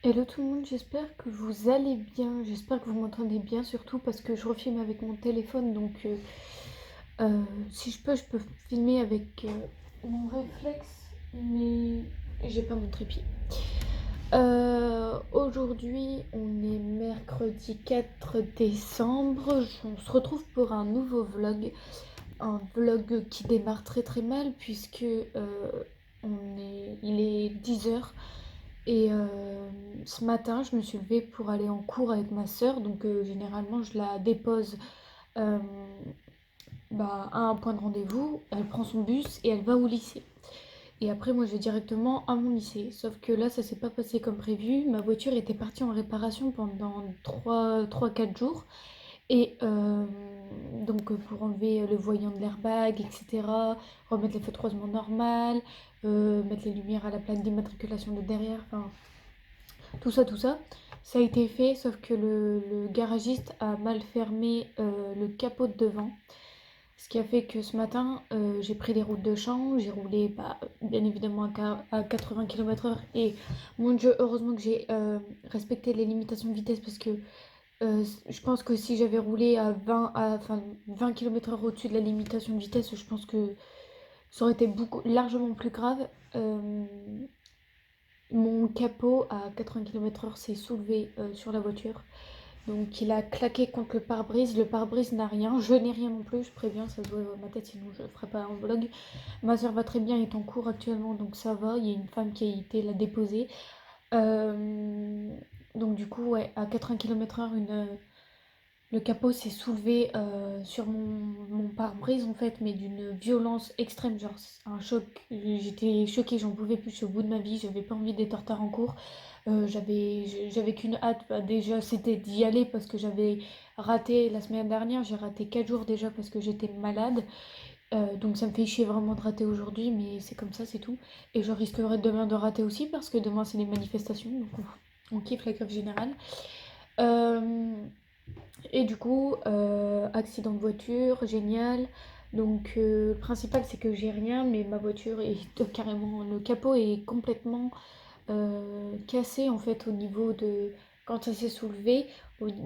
Hello tout le monde, j'espère que vous allez bien, j'espère que vous m'entendez bien surtout parce que je refilme avec mon téléphone donc si je peux filmer avec mon réflexe mais j'ai pas mon trépied. Aujourd'hui on est mercredi 4 décembre, on se retrouve pour un nouveau vlog, un vlog qui démarre très très mal puisque il est 10 h. Et ce matin, je me suis levée pour aller en cours avec ma sœur. Donc généralement, je la dépose euh, à un point de rendez-vous. Elle prend son bus et elle va au lycée. Et après, moi, je vais directement à mon lycée. Sauf que là, ça s'est pas passé comme prévu. Ma voiture était partie en réparation pendant 3 4 jours. Et donc, pour enlever le voyant de l'airbag, etc., remettre les feux de croisement normal, mettre les lumières à la plaque d'immatriculation de derrière, enfin, tout ça, ça a été fait, sauf que le garagiste a mal fermé le capot de devant. Ce qui a fait que ce matin, j'ai pris les routes de champ, j'ai roulé bien évidemment à 80 km/h. Et mon Dieu, heureusement que j'ai respecté les limitations de vitesse parce que je pense que si j'avais roulé à 20 km/h au-dessus de la limitation de vitesse, je pense que ça aurait été largement plus grave. Mon capot à 80 km/h s'est soulevé sur la voiture. Donc il a claqué contre le pare-brise. Le pare-brise n'a rien. Je n'ai rien non plus. Je préviens, ça se voit dans ma tête, sinon je ne ferai pas un vlog. Ma soeur va très bien, elle est en cours actuellement, donc ça va. Il y a une femme qui a été la déposer. Donc du coup, ouais, à 80 km/h, le capot s'est soulevé sur mon pare-brise en fait, mais d'une violence extrême, genre c'est un choc. J'étais choquée, j'en pouvais plus, je suis au bout de ma vie, j'avais pas envie d'être en retard en cours. J'avais qu'une hâte, déjà c'était d'y aller parce que j'avais raté la semaine dernière, j'ai raté 4 jours déjà parce que j'étais malade. Donc ça me fait chier vraiment de rater aujourd'hui, mais c'est comme ça, c'est tout. Et je risquerai demain de rater aussi parce que demain c'est les manifestations, donc on kiffe la grève générale. Euh, et du coup, accident de voiture, génial. Donc, le principal, c'est que j'ai rien, mais ma voiture est carrément. Le capot est complètement cassé en fait au niveau de. Quand ça s'est soulevé,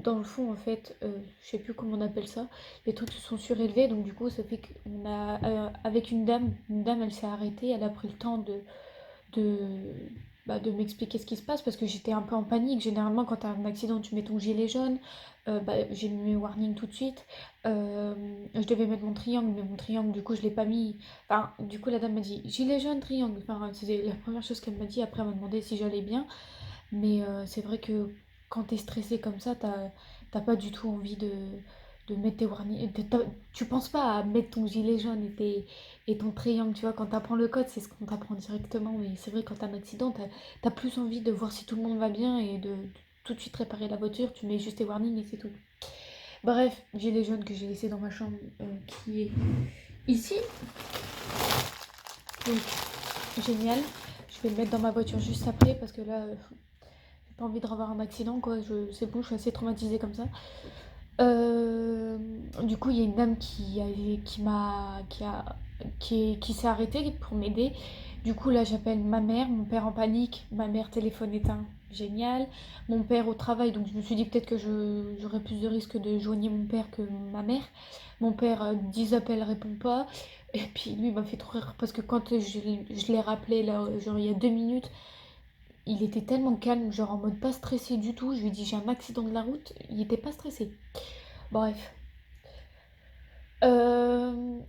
dans le fond, en fait, je sais plus comment on appelle ça, les trucs se sont surélevés, donc du coup, ça fait qu'on a. Avec une dame, elle s'est arrêtée, elle a pris le temps de, de m'expliquer ce qui se passe parce que j'étais un peu en panique. Généralement, quand tu as un accident, tu mets ton gilet jaune. J'ai mis mes warnings tout de suite. Je devais mettre mon triangle, mais mon triangle, du coup, je l'ai pas mis. Enfin, du coup, la dame m'a dit gilet jaune, triangle. Enfin, c'était la première chose qu'elle m'a dit. Après, elle m'a demandé si j'allais bien. Mais c'est vrai que quand t'es stressé comme ça, t'as pas du tout envie de mettre tes warnings. Tu penses pas à mettre ton gilet jaune et ton triangle, tu vois. Quand t'apprends le code, c'est ce qu'on t'apprend directement. Mais c'est vrai, quand t'as un accident, t'as plus envie de voir si tout le monde va bien et de tout de suite réparer la voiture. Tu mets juste tes warnings et c'est tout. Bref, gilet jaune que j'ai laissé dans ma chambre qui est ici. Donc, génial. Je vais le mettre dans ma voiture juste après parce que là, j'ai pas envie de revoir un accident, quoi. C'est bon, je suis assez traumatisée comme ça. Du coup, il y a une dame qui s'est arrêtée pour m'aider. Du coup, là, j'appelle ma mère, mon père en panique, ma mère téléphone éteint, génial. Mon père au travail, donc je me suis dit peut-être que j'aurais plus de risques de joigner mon père que ma mère. Mon père, 10 appels, répond pas. Et puis lui, il m'a fait trop rire parce que quand je l'ai rappelé, là, genre il y a 2 minutes, il était tellement calme, genre en mode pas stressé du tout. Je lui ai dit j'ai un accident de la route, il était pas stressé. Bref.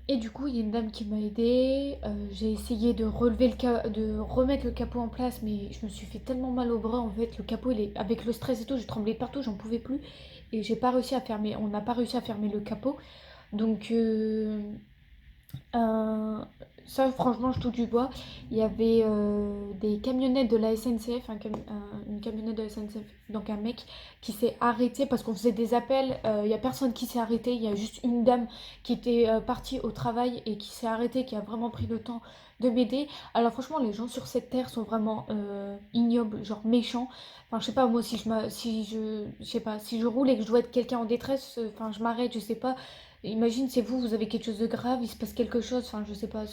Et du coup, il y a une dame qui m'a aidée. J'ai essayé de remettre le capot en place, mais je me suis fait tellement mal au bras en fait. Le capot, avec le stress et tout, j'ai tremblé partout, j'en pouvais plus. Et j'ai pas réussi à fermer. On n'a pas réussi à fermer le capot. Donc, euh, ça, franchement, je touche du bois. Il y avait des camionnettes de la SNCF, une camionnette de la SNCF, donc un mec qui s'est arrêté parce qu'on faisait des appels. Il n'y a personne qui s'est arrêté. Il y a juste une dame qui était partie au travail et qui s'est arrêtée, qui a vraiment pris le temps de m'aider. Alors, franchement, les gens sur cette terre sont vraiment ignobles, genre méchants. Enfin, je sais pas, moi, si je sais pas, si je roule et que je dois être quelqu'un en détresse, enfin, je m'arrête, je sais pas. imagine, c'est vous, vous avez quelque chose de grave, il se passe quelque chose, enfin, je sais pas,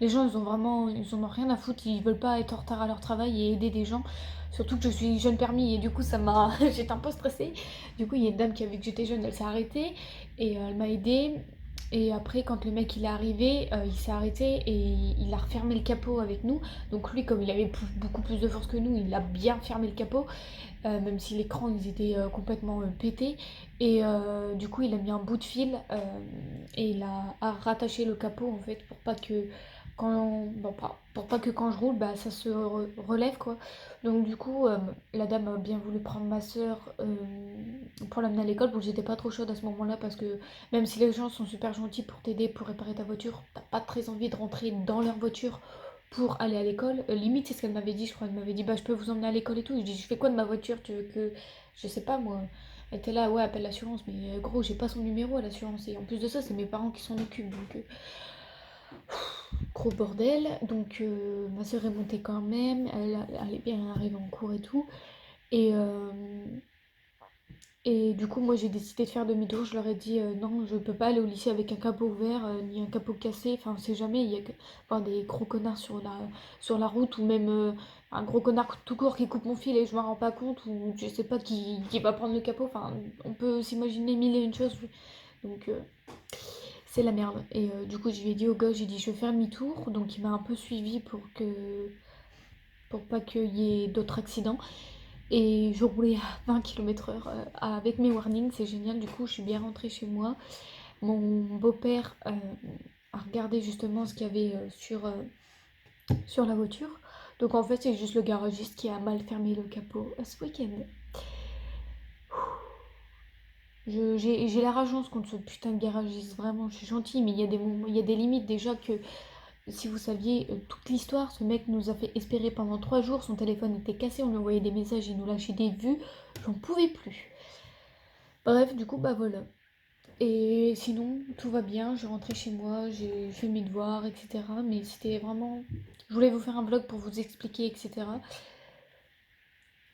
les gens, ils en ont rien à foutre, ils veulent pas être en retard à leur travail et aider des gens. Surtout que je suis jeune permis et du coup, j'étais un peu stressée. Du coup, il y a une dame qui a vu que j'étais jeune, elle s'est arrêtée et elle m'a aidée. Et après, quand le mec il est arrivé, il s'est arrêté et il a refermé le capot avec nous. Donc lui, comme il avait beaucoup plus de force que nous, il a bien fermé le capot, même si l'écran ils étaient complètement pétés. Et du coup, il a mis un bout de fil et il a rattaché le capot en fait pour pas que pour pas que quand je roule, bah, ça se relève quoi. Donc du coup, la dame a bien voulu prendre ma soeur pour l'amener à l'école. Bon, j'étais pas trop chaude à ce moment-là parce que même si les gens sont super gentils pour t'aider, pour réparer ta voiture, t'as pas très envie de rentrer dans leur voiture pour aller à l'école. Limite, c'est ce qu'elle m'avait dit, je crois. Elle m'avait dit, bah, je peux vous emmener à l'école et tout. Je dis, je fais quoi de ma voiture? Tu veux que. Je sais pas, moi. Elle était là, ouais, appelle l'assurance. Mais gros, j'ai pas son numéro à l'assurance. Et en plus de ça, c'est mes parents qui s'en occupent. Donc, gros bordel. Donc, ma soeur est montée quand même. Elle est bien arrivée en cours et tout. Et. Et du coup, moi j'ai décidé de faire demi-tour. Je leur ai dit non, je peux pas aller au lycée avec un capot ouvert ni un capot cassé. Enfin, on sait jamais, il y a enfin, des gros connards sur la route ou même un gros connard tout court qui coupe mon fil et je m'en rends pas compte ou je sais pas qui va prendre le capot. Enfin, on peut s'imaginer mille et une choses. Donc, c'est la merde. Et du coup, je lui ai dit au gars, j'ai dit je vais faire demi-tour. Donc, il m'a un peu suivi pour pas qu'il y ait d'autres accidents. Et je roulais à 20 km/h avec mes warnings, c'est génial. Du coup, je suis bien rentrée chez moi. Mon beau-père a regardé justement ce qu'il y avait sur la voiture. Donc en fait, c'est juste le garagiste qui a mal fermé le capot ce week-end. J'ai la rageance contre ce putain de garagiste, vraiment, je suis gentille, mais il y a des moments, il y a des limites déjà que si vous saviez toute l'histoire, ce mec nous a fait espérer pendant 3 jours, son téléphone était cassé, on lui envoyait des messages, il nous lâchait des vues, j'en pouvais plus. Bref, du coup, bah voilà. Et sinon, tout va bien, je rentrais chez moi, j'ai fait mes devoirs, etc. Mais c'était vraiment... Je voulais vous faire un vlog pour vous expliquer, etc.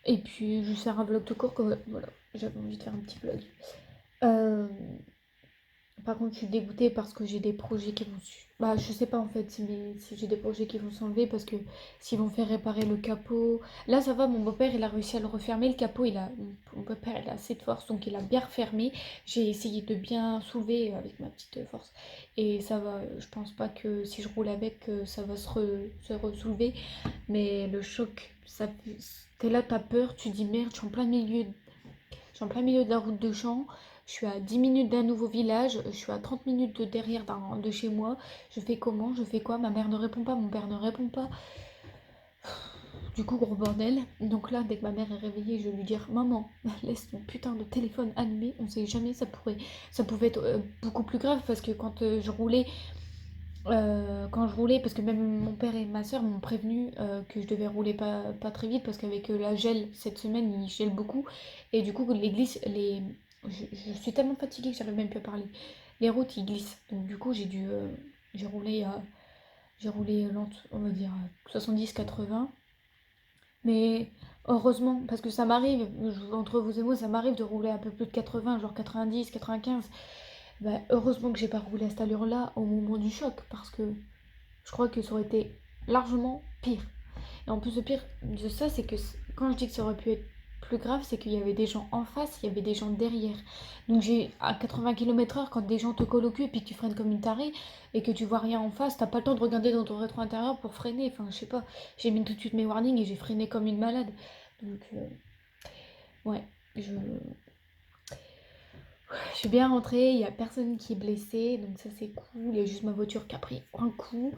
Et puis, juste faire un vlog tout court, comme... Voilà, j'avais envie de faire un petit vlog. Euh, Par contre, je suis dégoûtée parce que j'ai des projets qui vont... Bah, je sais pas en fait si j'ai des projets qui vont s'enlever parce que s'ils vont faire réparer le capot... Là, ça va, mon beau-père, il a réussi à le refermer. Le capot, mon beau-père, il a assez de force, donc il a bien refermé. J'ai essayé de bien soulever avec ma petite force. Et ça va, je pense pas que si je roule avec, ça va se soulever. Mais le choc, ça... T'es là, t'as peur, tu dis merde, je suis en plein milieu de la route de champ. Je suis à 10 minutes d'un nouveau village. Je suis à 30 minutes de derrière de chez moi. Je fais comment? Je fais quoi? Ma mère ne répond pas. Mon père ne répond pas. Du coup, gros bordel. Donc là, dès que ma mère est réveillée, je vais lui dire maman, laisse ton putain de téléphone allumé. On sait jamais, ça pouvait être beaucoup plus grave parce que quand je roulais, parce que même mon père et ma soeur m'ont prévenu que je devais rouler pas très vite parce qu'avec la gel cette semaine, il gèle beaucoup. Et du coup, je suis tellement fatiguée que j'arrive même plus à parler. Les routes, ils glissent. Donc du coup, j'ai roulé, j'ai roulé lente, on va dire 70-80. Mais heureusement, parce que ça m'arrive, entre vous et moi, ça m'arrive de rouler un peu plus de 80, genre 90, 95. Bah, heureusement que j'ai pas roulé à cette allure-là au moment du choc, parce que je crois que ça aurait été largement pire. Et en plus, le pire de ça, c'est que quand je dis que ça aurait pu être plus grave, c'est qu'il y avait des gens en face, il y avait des gens derrière. Donc j'ai à 80 km/h, quand des gens te collent au cul et puis que tu freines comme une tarée et que tu vois rien en face, t'as pas le temps de regarder dans ton rétro intérieur pour freiner. Enfin, je sais pas, j'ai mis tout de suite mes warnings et j'ai freiné comme une malade. Donc, ouais, je suis bien rentrée, il y a personne qui est blessé, donc ça c'est cool. Il y a juste ma voiture qui a pris un coup.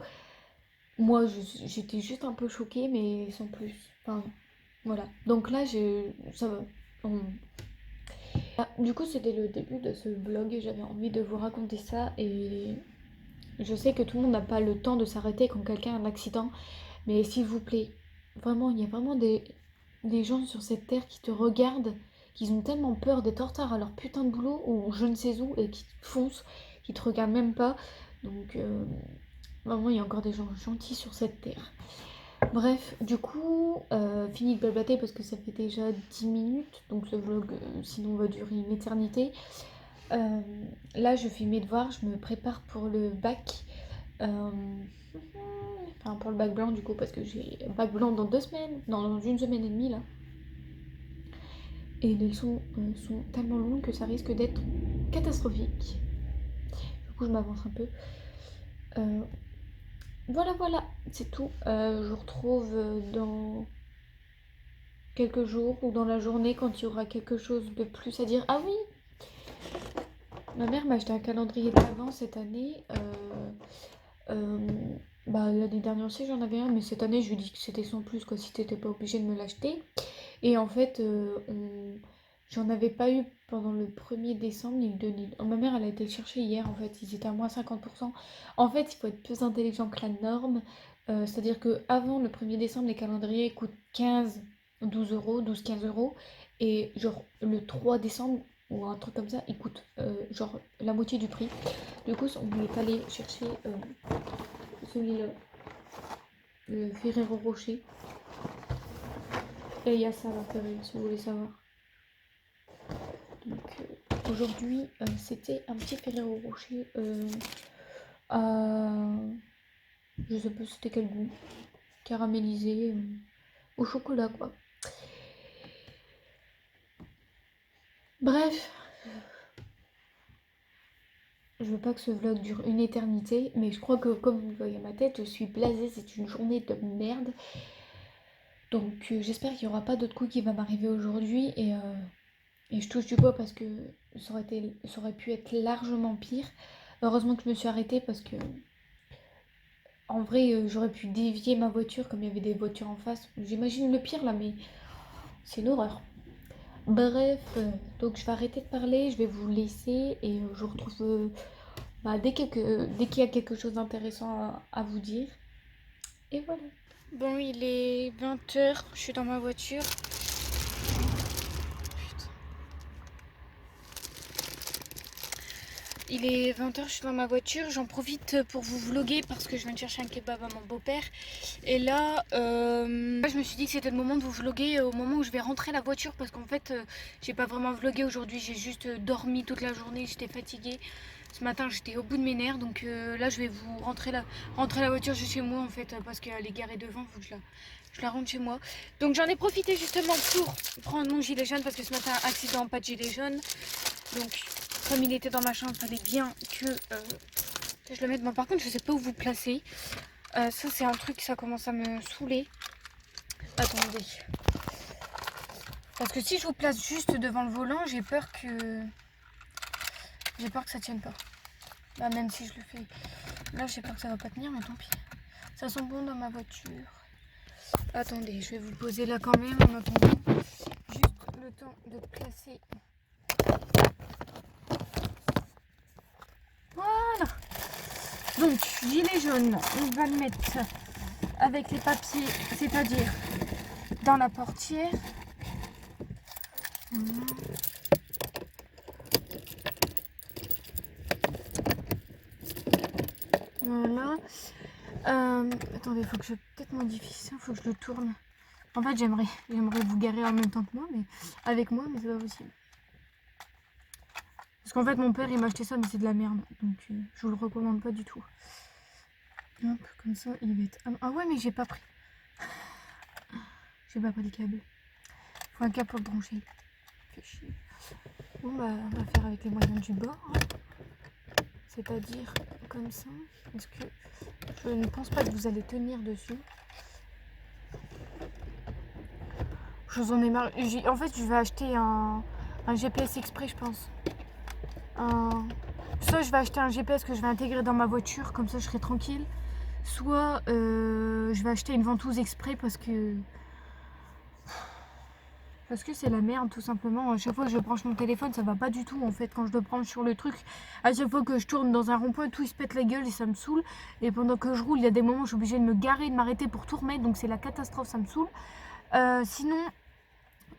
Moi, j'étais juste un peu choquée, mais sans plus. Enfin, voilà. Donc là, ça va. On- Du coup, c'était le début de ce vlog et j'avais envie de vous raconter ça. Et je sais que tout le monde n'a pas le temps de s'arrêter quand quelqu'un a un accident. Mais s'il vous plaît, vraiment, il y a vraiment des gens sur cette terre qui te regardent, qui ont tellement peur d'être en retard à leur putain de boulot ou je ne sais où et qui te foncent, qui te regardent même pas. Donc, vraiment, il y a encore des gens gentils sur cette terre. Bref, du coup, fini de blablater parce que ça fait déjà 10 minutes, donc ce vlog sinon va durer une éternité. Euh, Là, je fais mes devoirs, je me prépare pour le bac. Euh, enfin, pour le bac blanc, du coup, parce que j'ai un bac blanc dans 2 semaines, non, dans une semaine et demie, là. Et les leçons sont tellement longues que ça risque d'être catastrophique. Du coup, je m'avance un peu. Euh, voilà, c'est tout. Je vous retrouve dans quelques jours ou dans la journée quand il y aura quelque chose de plus à dire. Ah oui, ma mère m'a acheté un calendrier de l'Avent cette année. Euh, Bah, l'année dernière aussi j'en avais un, mais cette année je lui ai dit que c'était sans plus, quoi, si t'étais pas obligé de me l'acheter. Et en fait, j'en avais pas eu pendant le 1er décembre ni le 2 ni le... Ma mère, elle a été le chercher hier, en fait, ils étaient à moins 50%. En fait, il faut être plus intelligent que la norme. C'est-à-dire que avant le 1er décembre, les calendriers coûtent 15, 12 euros, 12, 15 euros. Et genre le 3 décembre, ou un truc comme ça, il coûte genre la moitié du prix. Du coup, on est allé chercher celui-là, le Ferrero Rocher. Et il y a ça à l'intérieur, si vous voulez savoir. Donc aujourd'hui, c'était un petit Ferrero Rocher à... Je sais pas c'était quel goût. Caramélisé, au chocolat, quoi. Bref, je veux pas que ce vlog dure une éternité, mais je crois que comme vous le voyez à ma tête, je suis blasée, c'est une journée de merde. Donc j'espère qu'il n'y aura pas d'autre coup qui va m'arriver aujourd'hui et je touche du bois parce que ça aurait pu être largement pire. Heureusement que je me suis arrêtée parce que en vrai j'aurais pu dévier ma voiture comme il y avait des voitures en face. J'imagine le pire là, mais c'est une horreur. Bref, donc je vais arrêter de parler, je vais vous laisser et je vous retrouve bah, dès qu'il y a quelque chose d'intéressant à vous dire. Et voilà. Bon, il est 20 h, je suis dans ma voiture. Il est 20 h, je suis dans ma voiture. J'en profite pour vous vloguer parce que je viens de chercher un kebab à mon beau-père. Et là, je me suis dit que c'était le moment de vous vloguer au moment où je vais rentrer la voiture. Parce qu'en fait, j'ai pas vraiment vlogué aujourd'hui. J'ai juste dormi toute la journée. J'étais fatiguée. Ce matin, j'étais au bout de mes nerfs. Donc là, je vais vous rentrer la voiture juste chez moi en fait. Parce qu'elle est garée devant. Il faut que je la rentre chez moi. Donc j'en ai profité justement pour prendre mon gilet jaune. Parce que ce matin, accident, pas de gilet jaune. Donc... Comme il était dans ma chambre, il fallait bien que je le mette. Bon, par contre, je sais pas où vous placer. Ça, c'est un truc, ça commence à me saouler. Attendez. Parce que si je vous place juste devant le volant, j'ai peur que ça tienne pas. Bah, même si je le fais. Là, j'ai peur que ça va pas tenir, mais tant pis. Ça sent bon dans ma voiture. Attendez, je vais vous le poser là quand même en attendant. Juste le temps de placer. Voilà. Donc, gilet jaune, on va le mettre avec les papiers, c'est-à-dire dans la portière. Voilà. Attendez, il faut que je peut-être modifie ça, il faut que je le tourne. En fait, j'aimerais vous garer en même temps que moi, mais avec moi, mais c'est pas possible. Parce qu'en fait, mon père, il m'a acheté ça, mais c'est de la merde. Donc, je vous le recommande pas du tout. Hop, comme ça, il va être... Ah ouais, mais j'ai pas pris. J'ai pas pris le câble. Faut un câble pour le brancher. Bon, bah, on va faire avec les moyens du bord. Hein. C'est-à-dire comme ça. Parce que je ne pense pas que vous allez tenir dessus. Je vous en ai marre. En fait, je vais acheter un GPS exprès, je pense. Soit je vais acheter un GPS que je vais intégrer dans ma voiture, comme ça je serai tranquille. Soit je vais acheter une ventouse exprès parce que c'est la merde tout simplement. À chaque fois que je branche mon téléphone, ça va pas du tout en fait. Quand je le branche sur le truc, à chaque fois que je tourne dans un rond-point, tout il se pète la gueule et ça me saoule. Et pendant que je roule, il y a des moments où je suis obligée de me garer, de m'arrêter pour tout remettre, donc c'est la catastrophe, ça me saoule. Sinon,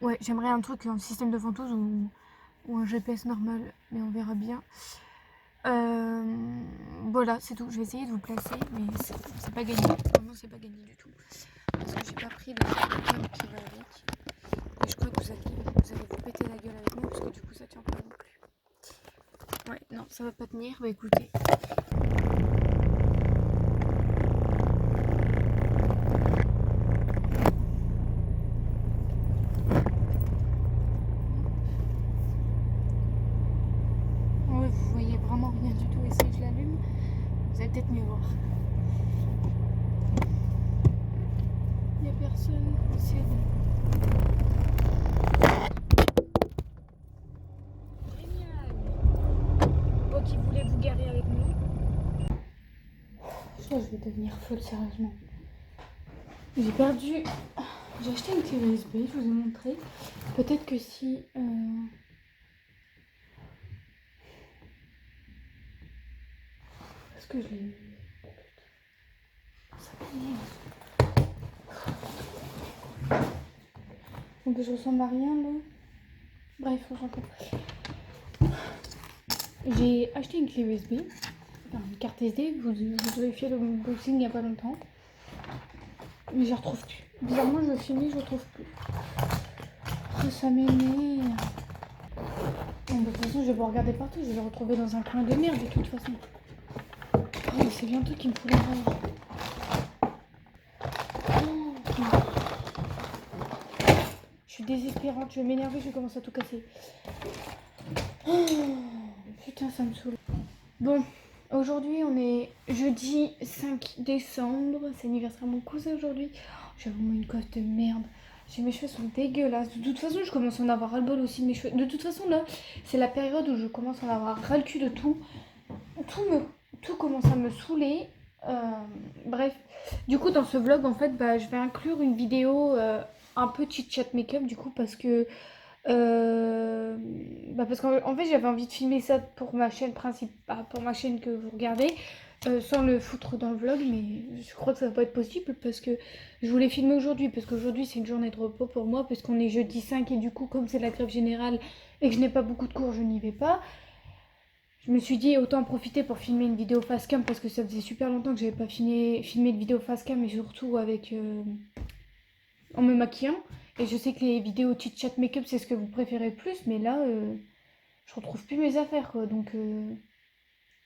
ouais, j'aimerais un truc, un système de ventouse ou un GPS normal, mais on verra bien. Voilà, c'est tout. Je vais essayer de vous placer, mais c'est pas gagné. Vraiment, c'est pas gagné du tout. Parce que j'ai pas pris le câble qui va avec. Et je crois que vous allez vous péter la gueule avec moi, parce que du coup, ça tient pas non plus. Ouais, non, ça va pas tenir. Bah écoutez. Ouais, vous voyez vraiment rien du tout. Et si je l'allume, vous allez peut-être mieux voir. Il n'y a personne, c'est bon. Génial. Moi qui voulais vous garer avec nous. Je crois que je vais devenir folle, sérieusement. J'ai perdu... J'ai acheté une clé USB, je vous ai montré. Peut-être que si... Est-ce que je l'ai... Ça m'énerve. Donc je ressemble à rien là. Bref, on s'en fout. J'ai acheté une clé USB, enfin une carte SD, vous avez fait le unboxing il n'y a pas longtemps. Mais je la retrouve plus. Bizarrement, je finis, je ne retrouve plus. Oh, ça m'énerve. Bon, de toute façon, je vais vous regarder partout, je vais le retrouver dans un coin de merde de toute façon. Oh, c'est bientôt qu'il me faut l'envoi. Je suis désespérante, je vais m'énerver, je vais commencer à tout casser. Oh, putain, ça me saoule. Bon, aujourd'hui on est jeudi 5 décembre, c'est l'anniversaire de mon cousin aujourd'hui. J'ai vraiment une coiffe de merde. Mes cheveux sont dégueulasses. De toute façon, je commence à en avoir ras-le-bol aussi de mes cheveux. De toute façon, là, c'est la période où je commence à en avoir ras le cul de tout. Tout commence à me saouler. Bref, du coup, dans ce vlog, en fait, je vais inclure une vidéo un peu chit-chat make-up, du coup, parce que parce qu'en fait j'avais envie de filmer ça pour ma chaîne principale, pour ma chaîne que vous regardez, sans le foutre dans le vlog, mais je crois que ça va pas être possible parce que je voulais filmer aujourd'hui, parce qu'aujourd'hui c'est une journée de repos pour moi, parce qu'on est jeudi 5 et du coup comme c'est la grève générale et que je n'ai pas beaucoup de cours, je n'y vais pas. Je me suis dit autant en profiter pour filmer une vidéo face cam parce que ça faisait super longtemps que j'avais pas filmé de vidéo face cam et surtout avec en me maquillant. Et je sais que les vidéos chit chat make-up c'est ce que vous préférez le plus, mais là je retrouve plus mes affaires quoi, donc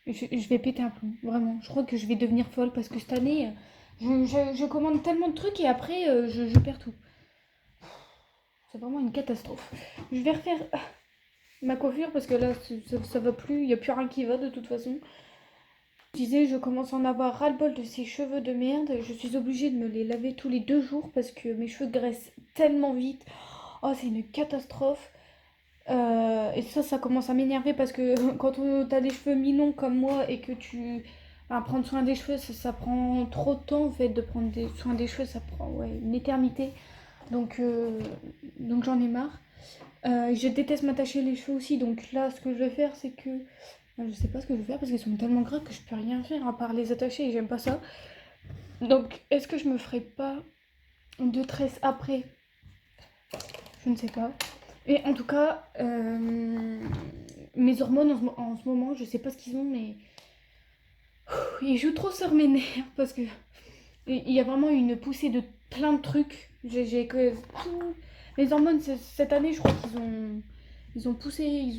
je vais péter un plomb, vraiment. Je crois que je vais devenir folle parce que cette année je commande tellement de trucs et après je perds tout. C'est vraiment une catastrophe. Je vais refaire ma coiffure parce que là ça va plus, il n'y a plus rien qui va de toute façon. Je disais, je commence à en avoir ras-le-bol de ces cheveux de merde. Je suis obligée de me les laver tous les 2 jours parce que mes cheveux graissent tellement vite. Oh, c'est une catastrophe. Et ça commence à m'énerver parce que quand t'as des cheveux mi-longs comme moi et que prendre soin des cheveux, ça prend trop de temps en fait de prendre soin des cheveux, ça prend une éternité. Donc j'en ai marre. Je déteste m'attacher les cheveux aussi, donc là ce que je vais faire c'est que je sais pas ce que je vais faire parce qu'ils sont tellement gras que je peux rien faire à part les attacher et j'aime pas ça. Donc est-ce que je me ferai pas de tresse après? Je ne sais pas. Et en tout cas, mes hormones en ce moment, je sais pas ce qu'ils ont, mais ils jouent trop sur mes nerfs parce que il y a vraiment une poussée de plein de trucs. J'ai que mes hormones cette année, je crois qu'ils ont poussé,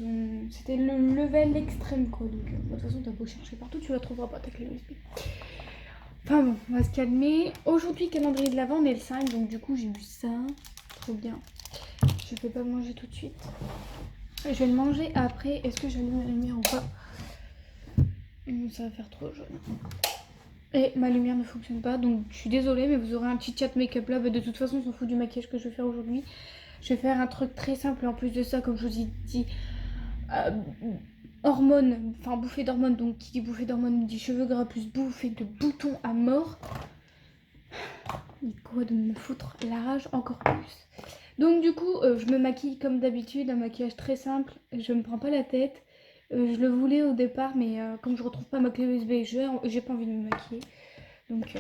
c'était le level extrême quoi. Donc de toute façon, t'as beau chercher partout, tu la trouveras pas ta clé USB. Enfin bon, on va se calmer. Aujourd'hui, calendrier de l'Avent, on est le 5, donc du coup j'ai eu ça, trop bien. Je vais pas le manger tout de suite. Je vais le manger après. Est-ce que j'allume la lumière ou pas? Ça va faire trop jaune. Et ma lumière ne fonctionne pas, donc je suis désolée, mais vous aurez un petit chat make-up là. De toute façon, on s'en fout du maquillage que je vais faire aujourd'hui. Je vais faire un truc très simple. En plus de ça, comme je vous ai dit, hormones, enfin bouffée d'hormones. Donc qui dit bouffée d'hormones dit cheveux gras plus bouffée de boutons à mort. Il quoi de me foutre la rage encore plus. Donc du coup, je me maquille comme d'habitude, un maquillage très simple. Je me prends pas la tête. Je le voulais au départ, mais comme je retrouve pas ma clé USB, j'ai pas envie de me maquiller. Donc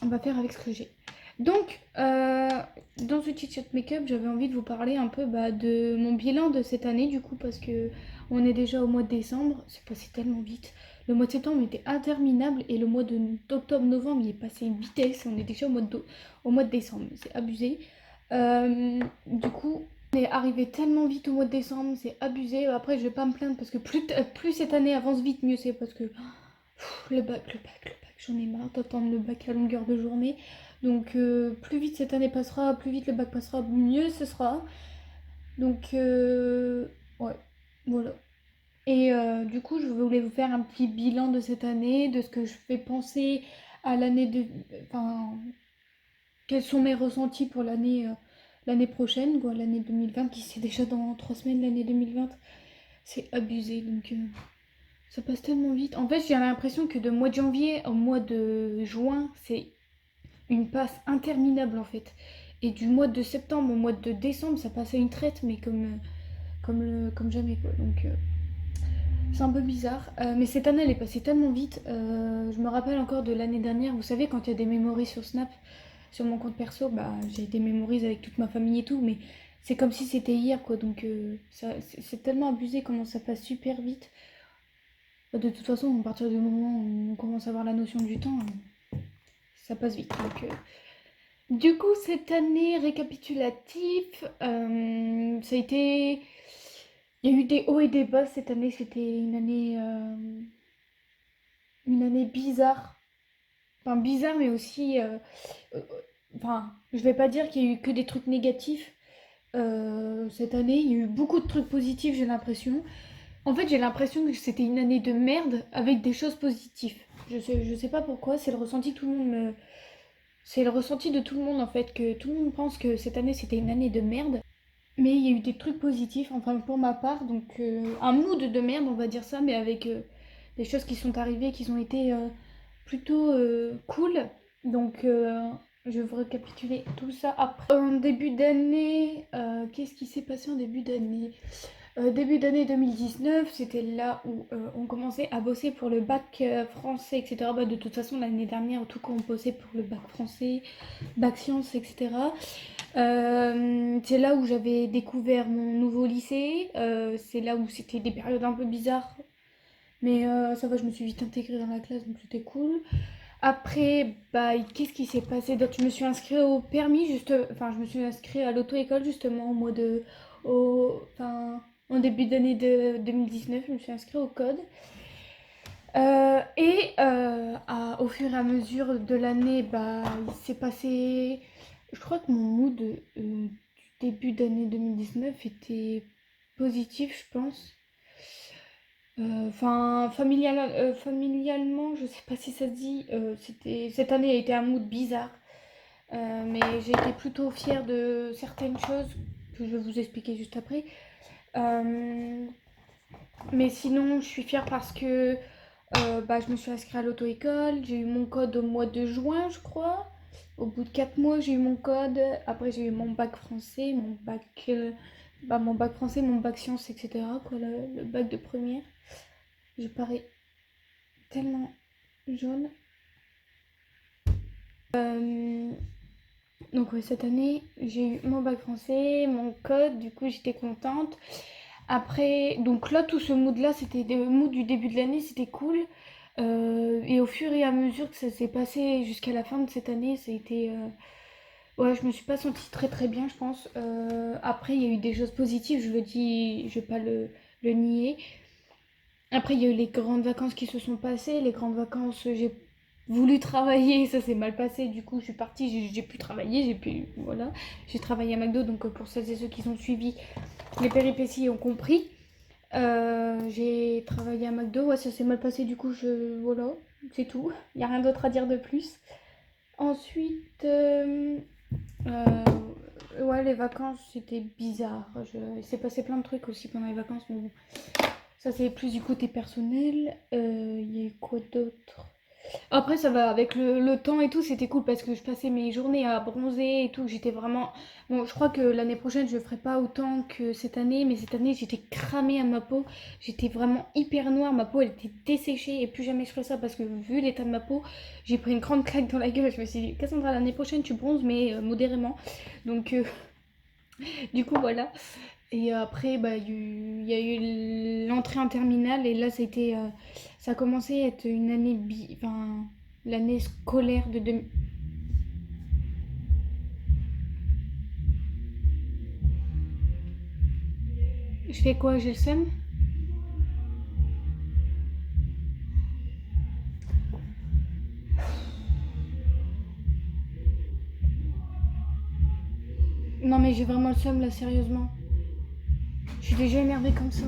on va faire avec ce que j'ai. Donc dans ce chit chat make-up, j'avais envie de vous parler un peu de mon bilan de cette année du coup parce que on est déjà au mois de décembre, c'est passé tellement vite. Le mois de septembre était interminable et le mois d'octobre-novembre il est passé une vitesse. On est déjà au mois de décembre, c'est abusé. Du coup, On est arrivé tellement vite au mois de décembre, c'est abusé. Après, je vais pas me plaindre parce que plus cette année avance vite, mieux c'est parce que le bac, j'en ai marre d'attendre le bac à longueur de journée. Donc, plus vite cette année passera, plus vite le bac passera, mieux ce sera. Donc, ouais, voilà. Et du coup, je voulais vous faire un petit bilan de cette année, de ce que je fais penser à l'année de... Enfin, quels sont mes ressentis pour l'année prochaine, quoi, l'année 2020, qui c'est déjà dans 3 semaines, l'année 2020. C'est abusé, donc ça passe tellement vite. En fait, j'ai l'impression que de mois de janvier au mois de juin, c'est une passe interminable, en fait. Et du mois de septembre au mois de décembre, ça passe à une traite, mais comme jamais, quoi. Donc, c'est un peu bizarre. Mais cette année, elle est passée tellement vite. Je me rappelle encore de l'année dernière. Vous savez, quand il y a des memories sur Snap, sur mon compte perso, bah, j'ai des memories avec toute ma famille et tout. Mais c'est comme si c'était hier, quoi. Donc, c'est tellement abusé comment ça passe super vite. Bah, de toute façon, à partir du moment où on commence à avoir la notion du temps, ça passe vite. Donc, du coup, cette année récapitulatif, ça a été. Il y a eu des hauts et des bas cette année. C'était une année bizarre. Enfin, bizarre, mais aussi. Euh, enfin, je vais pas dire qu'il y a eu que des trucs négatifs cette année. Il y a eu beaucoup de trucs positifs, j'ai l'impression. En fait, j'ai l'impression que c'était une année de merde avec des choses positives. Je sais pas pourquoi, c'est le ressenti que tout le monde C'est le ressenti de tout le monde en fait, que tout le monde pense que cette année c'était une année de merde. Mais il y a eu des trucs positifs, enfin pour ma part, donc un mood de merde, on va dire ça, mais avec des choses qui sont arrivées, qui ont été plutôt cool. Donc je vais vous récapituler tout ça après. En début d'année, qu'est-ce qui s'est passé en début d'année? Début d'année 2019, c'était là où on commençait à bosser pour le bac français, etc. Bah, de toute façon, l'année dernière, tout cas, on bossait pour le bac français, bac sciences, etc. C'est là où j'avais découvert mon nouveau lycée. C'est là où c'était des périodes un peu bizarres. Mais ça va, je me suis vite intégrée dans la classe, donc c'était cool. Après, bah, qu'est-ce qui s'est passé d'autre? Je me suis inscrite au permis, enfin, je me suis inscrite à l'auto-école justement enfin, en début d'année de 2019, je me suis inscrite au code. Au fur et à mesure de l'année, bah, il s'est passé. Je crois que mon mood du début d'année 2019 était positif, je pense. Enfin, familialement, je sais pas si ça se dit, cette année a été un mood bizarre. Mais j'ai été plutôt fière de certaines choses que je vais vous expliquer juste après. Euh, mais sinon, je suis fière parce que bah, je me suis inscrite à l'auto-école. J'ai eu mon code au mois de juin, je crois. Au bout de 4 mois, j'ai eu mon code. Après, j'ai eu mon bac français, mon bac français, mon bac sciences, etc. Quoi, le bac de première. Je parais tellement jaune. Donc ouais, cette année, j'ai eu mon bac français, mon code, du coup j'étais contente. Après, donc là, tout ce mood-là, c'était le mood du début de l'année, c'était cool. Et au fur et à mesure que ça s'est passé jusqu'à la fin de cette année, ça a été... Ouais, je me suis pas sentie très très bien, je pense. Après, il y a eu des choses positives, je le dis, je vais pas le nier. Après, il y a eu les grandes vacances qui se sont passées. Les grandes vacances, j'ai voulu travailler, ça s'est mal passé. Du coup, je suis partie, j'ai pu travailler, voilà. J'ai travaillé à McDo, donc pour celles et ceux qui ont suivi les péripéties ont compris. J'ai travaillé à McDo, ouais, ça s'est mal passé, du coup, voilà, c'est tout. Il n'y a rien d'autre à dire de plus. Ensuite, ouais, les vacances, c'était bizarre. Il s'est passé plein de trucs aussi pendant les vacances, mais bon. Ça, c'est plus du côté personnel. Il y a eu quoi d'autre? Après, ça va, avec le temps et tout, c'était cool parce que je passais mes journées à bronzer et tout. J'étais vraiment. Bon, je crois que l'année prochaine, je ferai pas autant que cette année, mais cette année, j'étais cramée à ma peau. J'étais vraiment hyper noire. Ma peau, elle était desséchée et plus jamais je ferai ça parce que vu l'état de ma peau, j'ai pris une grande claque dans la gueule. Je me suis dit, Cassandra, l'année prochaine, tu bronzes, mais modérément. Donc, du coup, voilà. Et après, bah, il y a eu l'entrée en terminale et là, ça a commencé à être une année, enfin, l'année scolaire de Je fais quoi? J'ai le seum? Non mais j'ai vraiment le seum là, sérieusement. Je suis déjà énervée comme ça.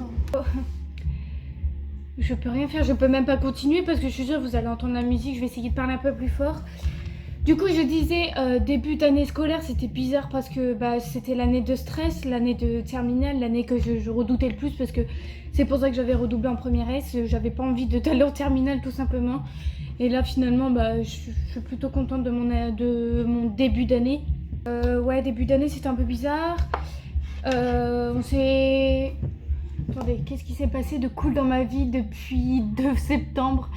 Je peux rien faire, je peux même pas continuer parce que je suis sûre que vous allez entendre la musique, je vais essayer de parler un peu plus fort. Du coup, je disais, début d'année scolaire, c'était bizarre parce que bah, c'était l'année de stress, l'année de terminale, l'année que je redoutais le plus parce que c'est pour ça que j'avais redoublé en première S. J'avais pas envie d'aller en terminale tout simplement. Et là, finalement, bah, je suis plutôt contente de mon début d'année. Ouais, début d'année, c'était un peu bizarre. On s'est... Attendez, qu'est-ce qui s'est passé de cool dans ma vie depuis 2 septembre?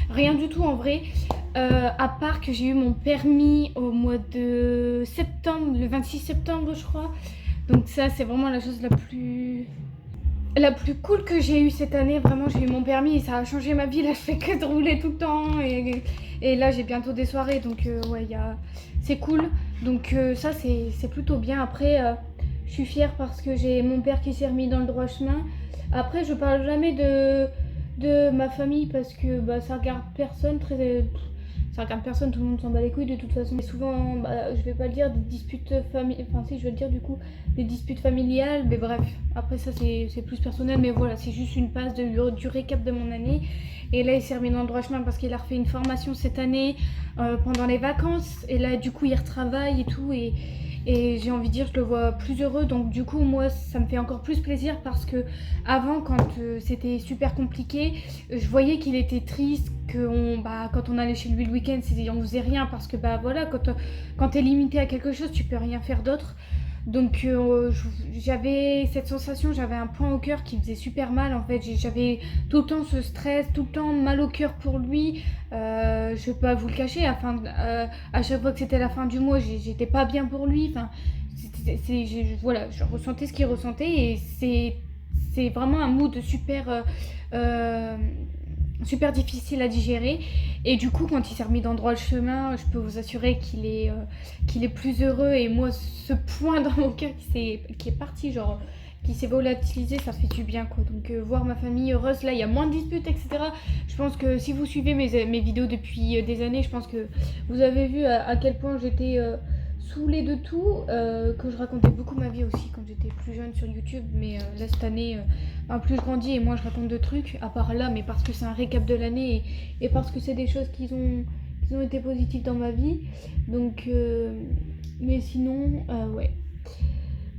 Rien du tout en vrai. À part que j'ai eu mon permis au mois de septembre, le 26 septembre je crois. Donc ça c'est vraiment la chose la plus cool que j'ai eue cette année. Vraiment j'ai eu mon permis et ça a changé ma vie. Là je fais que de rouler tout le temps et là j'ai bientôt des soirées donc ouais c'est cool. Donc ça c'est plutôt bien. Après je suis fière parce que j'ai mon père qui s'est remis dans le droit chemin. Après je parle jamais de ma famille parce que bah, ça regarde personne ça regarde personne, tout le monde s'en bat les couilles de toute façon. Et souvent, bah, je vais pas le dire, des disputes familiales, enfin si je vais le dire du coup, des disputes familiales, mais bref, après ça c'est plus personnel, mais voilà, c'est juste une passe du récap de mon année. Et là il s'est remis dans le droit chemin parce qu'il a refait une formation cette année pendant les vacances, et là du coup il retravaille et tout, et j'ai envie de dire je le vois plus heureux, donc du coup moi ça me fait encore plus plaisir parce que avant quand c'était super compliqué, je voyais qu'il était triste, quand on allait chez lui le week-end on faisait rien parce que bah voilà quand t'es limité à quelque chose tu peux rien faire d'autre. Donc j'avais cette sensation, j'avais un point au cœur qui faisait super mal en fait, j'avais tout le temps ce stress, tout le temps mal au cœur pour lui. Je vais pas vous le cacher, à chaque fois que c'était la fin du mois j'étais pas bien pour lui, enfin voilà, je ressentais ce qu'il ressentait et c'est vraiment un mood super difficile à digérer. Et du coup, quand il s'est remis dans le droit chemin, je peux vous assurer qu'il est plus heureux. Et moi, ce point dans mon cœur qui est parti, genre, qui s'est volatilisé, ça fait du bien, quoi. Donc, voir ma famille heureuse, là, il y a moins de disputes, etc. Je pense que si vous suivez mes vidéos depuis des années, je pense que vous avez vu à quel point j'étais saoulée de tout, que je racontais beaucoup ma vie aussi quand j'étais plus jeune sur YouTube. Mais là, cette année, plus je grandis et moins je raconte de trucs, à part là, mais parce que c'est un récap de l'année et parce que c'est des choses qui ont été positives dans ma vie. Donc, mais sinon, ouais.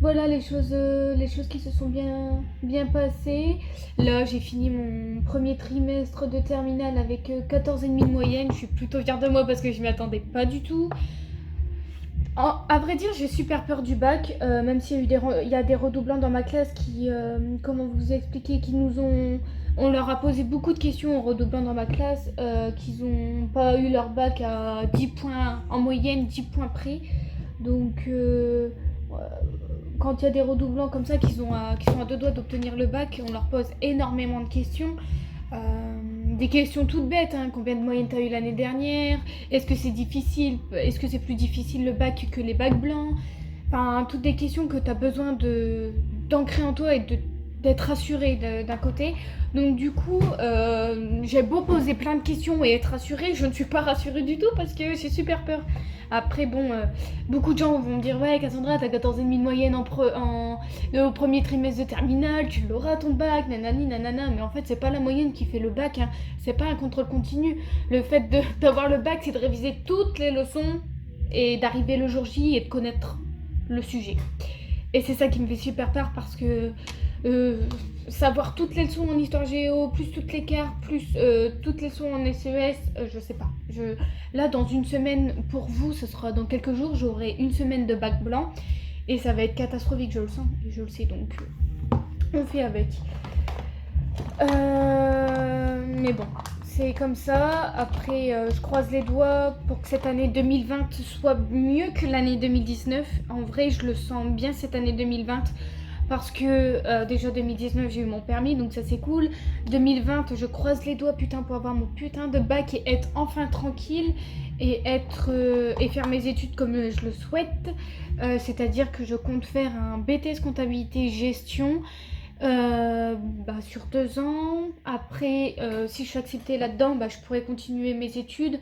Voilà les choses qui se sont bien passées. Là, j'ai fini mon premier trimestre de terminale avec 14,5 de moyenne. Je suis plutôt fière de moi parce que je m'y attendais pas du tout. À vrai dire, j'ai super peur du bac, même s'il y a des redoublants dans ma classe qui, comment vous expliquer, on leur a posé beaucoup de questions aux redoublants dans ma classe, qu'ils n'ont pas eu leur bac à 10 points en moyenne, 10 points près. Donc, quand il y a des redoublants comme ça qui sont à 2 doigts d'obtenir le bac, on leur pose énormément de questions. Des questions toutes bêtes, hein. Combien de moyenne t'as eu l'année dernière? Est-ce que c'est difficile? Est-ce que c'est plus difficile le bac que les bacs blancs? Enfin, toutes des questions que t'as besoin d'ancrer en toi et d'être rassuré d'un côté. Donc du coup, j'ai beau poser plein de questions et être rassurée, je ne suis pas rassurée du tout parce que j'ai super peur. Après bon, beaucoup de gens vont me dire ouais Cassandra, t'as 14,5 de moyenne au premier trimestre de terminale, tu l'auras ton bac, nanani nanana, mais en fait c'est pas la moyenne qui fait le bac, hein. C'est pas un contrôle continu. Le fait d'avoir le bac, c'est de réviser toutes les leçons et d'arriver le jour J et de connaître le sujet. Et c'est ça qui me fait super peur parce que savoir toutes les leçons en histoire géo, plus toutes les cartes, plus toutes les leçons en SES, je sais pas. Là, dans une semaine, pour vous, ce sera dans quelques jours, j'aurai une semaine de bac blanc et ça va être catastrophique, je le sens, et je le sais, donc on fait avec. Mais bon, c'est comme ça. Après, je croise les doigts pour que cette année 2020 soit mieux que l'année 2019. En vrai, je le sens bien cette année 2020 parce que déjà 2019 j'ai eu mon permis, donc ça c'est cool. 2020, je croise les doigts putain pour avoir mon putain de bac et être enfin tranquille et faire mes études comme je le souhaite. C'est-à-dire que je compte faire un BTS comptabilité gestion. Sur 2 ans. Après, si je suis acceptée là-dedans, je pourrais continuer mes études.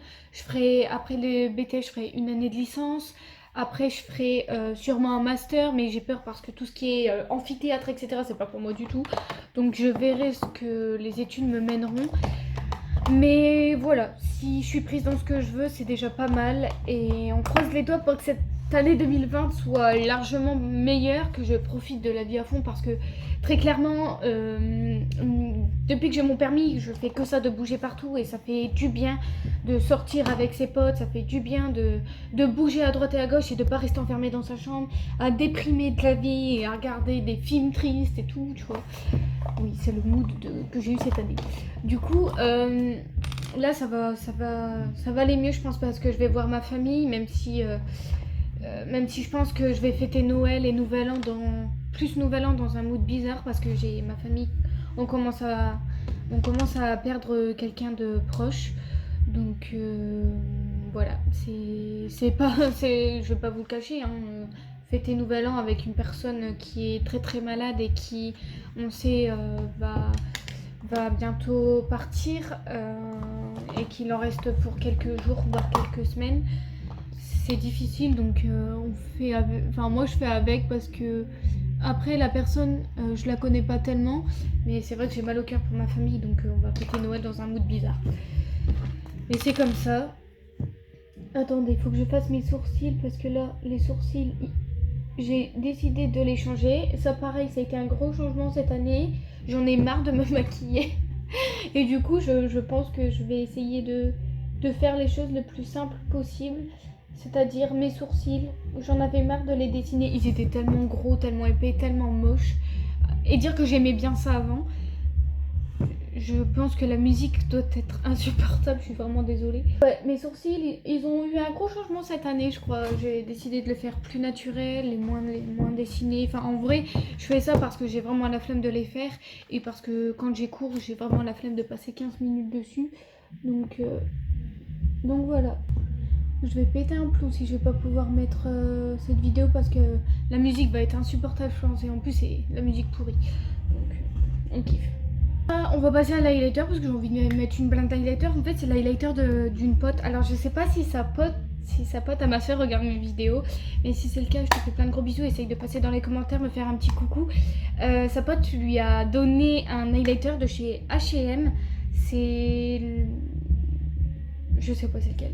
Après le BTS, je ferai une année de licence. Après, je ferai sûrement un master, mais j'ai peur parce que tout ce qui est amphithéâtre, etc., c'est pas pour moi du tout. Donc, je verrai ce que les études me mèneront. Mais voilà, si je suis prise dans ce que je veux, c'est déjà pas mal. Et on croise les doigts pour que cette année 2020 soit largement meilleure, que je profite de la vie à fond parce que très clairement, depuis que j'ai mon permis, je fais que ça de bouger partout et ça fait du bien de sortir avec ses potes, ça fait du bien de bouger à droite et à gauche et de pas rester enfermé dans sa chambre, à déprimer de la vie et à regarder des films tristes et tout, tu vois. Oui, c'est le mood que j'ai eu cette année. Du coup, là, ça va aller mieux, je pense, parce que je vais voir ma famille, même si je pense que je vais fêter Noël et Nouvel An dans un mood bizarre, parce que j'ai ma famille, on commence à perdre quelqu'un de proche. Donc voilà, je vais pas vous le cacher, hein, fêter Nouvel An avec une personne qui est très très malade et qui, on sait, va bientôt partir et qu'il en reste pour quelques jours, voire quelques semaines. C'est difficile, donc moi je fais avec parce que après la personne, je la connais pas tellement, mais c'est vrai que j'ai mal au cœur pour ma famille, donc on va fêter Noël dans un mood bizarre. Et c'est comme ça. Attendez, il faut que je fasse mes sourcils parce que là, les sourcils, j'ai décidé de les changer. Ça, pareil, ça a été un gros changement cette année. J'en ai marre de me maquiller. Et du coup, je pense que je vais essayer de faire les choses le plus simple possible. C'est-à-dire mes sourcils. J'en avais marre de les dessiner. Ils étaient tellement gros, tellement épais, tellement moches. Et dire que j'aimais bien ça avant. Je pense que la musique doit être insupportable, je suis vraiment désolée. Ouais, mes sourcils, ils ont eu un gros changement cette année, je crois. J'ai décidé de le faire plus naturel et moins dessinés. Enfin, en vrai, je fais ça parce que j'ai vraiment la flemme de les faire et parce que quand j'ai cours, j'ai vraiment la flemme de passer 15 minutes dessus. Donc voilà. Je vais péter un plomb si je vais pas pouvoir mettre cette vidéo parce que la musique va être insupportable, je pense. Et en plus, c'est la musique pourrie. Donc, on kiffe. On va passer à l'highlighter parce que j'ai envie de mettre une blinde d'highlighter. En fait, c'est l'highlighter d'une pote. Alors, je sais pas si sa pote à ma soeur regarde mes vidéos. Mais si c'est le cas, je te fais plein de gros bisous. Essaye de passer dans les commentaires, me faire un petit coucou. Sa pote lui a donné un highlighter de chez H&M. Je sais pas c'est lequel.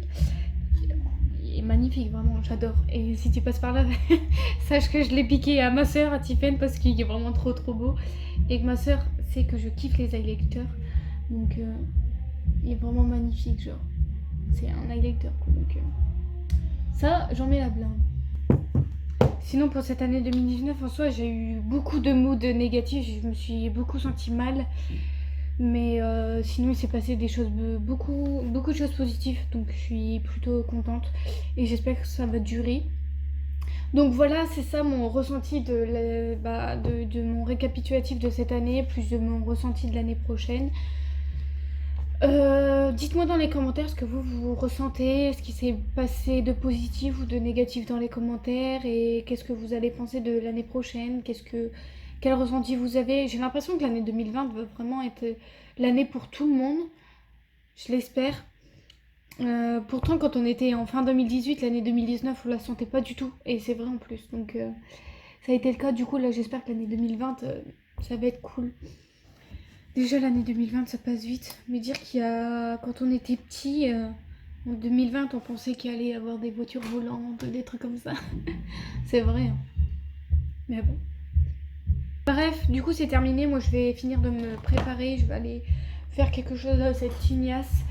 Il est magnifique, vraiment, j'adore. Et si tu passes par là, sache que je l'ai piqué à ma soeur, à Tiffen, parce qu'il est vraiment trop trop beau. Et que ma soeur sait que je kiffe les highlighters. Donc il est vraiment magnifique, genre. C'est un highlighter, quoi. Donc ça, j'en mets la blinde. Sinon, pour cette année 2019, en soi, j'ai eu beaucoup de moods négatifs. Je me suis beaucoup sentie mal. Mais sinon, il s'est passé des choses, beaucoup de choses positives. Donc, je suis plutôt contente. Et j'espère que ça va durer. Donc voilà, c'est ça mon ressenti de mon récapitulatif de cette année, plus de mon ressenti de l'année prochaine. Dites-moi dans les commentaires ce que vous ressentez, ce qui s'est passé de positif ou de négatif dans les commentaires, et qu'est-ce que vous allez penser de l'année prochaine, quel ressenti vous avez. J'ai l'impression que l'année 2020 va vraiment être l'année pour tout le monde, je l'espère. Pourtant, quand on était en fin 2018, l'année 2019, on la sentait pas du tout. Et c'est vrai en plus. Donc, ça a été le cas. Du coup, là, j'espère que l'année 2020, ça va être cool. Déjà, l'année 2020, ça passe vite. Mais dire quand on était petit, en 2020, on pensait qu'il allait y avoir des voitures volantes, des trucs comme ça. C'est vrai. Hein. Mais bon. Bref, du coup, c'est terminé. Moi, je vais finir de me préparer. Je vais aller faire quelque chose à cette tignasse.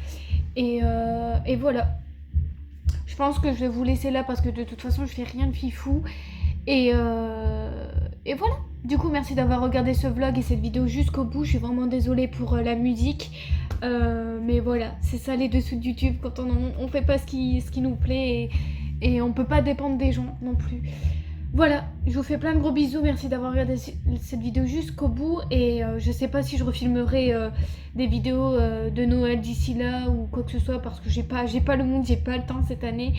Et voilà. Je pense que je vais vous laisser là parce que de toute façon je fais rien de fifou. Et voilà. Du coup, merci d'avoir regardé ce vlog et cette vidéo jusqu'au bout. Je suis vraiment désolée pour la musique. Mais voilà, c'est ça les dessous de YouTube quand on fait pas ce qui nous plaît et on peut pas dépendre des gens non plus. Voilà, je vous fais plein de gros bisous, merci d'avoir regardé cette vidéo jusqu'au bout et je sais pas si je refilmerai des vidéos de Noël d'ici là ou quoi que ce soit parce que j'ai pas le mood, j'ai pas le temps cette année.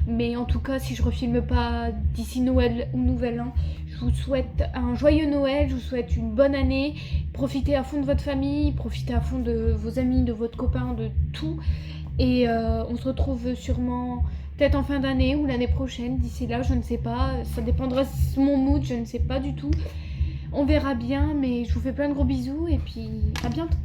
Mais en tout cas, si je refilme pas d'ici Noël ou Nouvel An, je vous souhaite un joyeux Noël, je vous souhaite une bonne année. Profitez à fond de votre famille, profitez à fond de vos amis, de votre copain, de tout. Et on se retrouve sûrement peut-être en fin d'année ou l'année prochaine. D'ici là, je ne sais pas. Ça dépendra de mon mood, je ne sais pas du tout. On verra bien, mais je vous fais plein de gros bisous et puis à bientôt.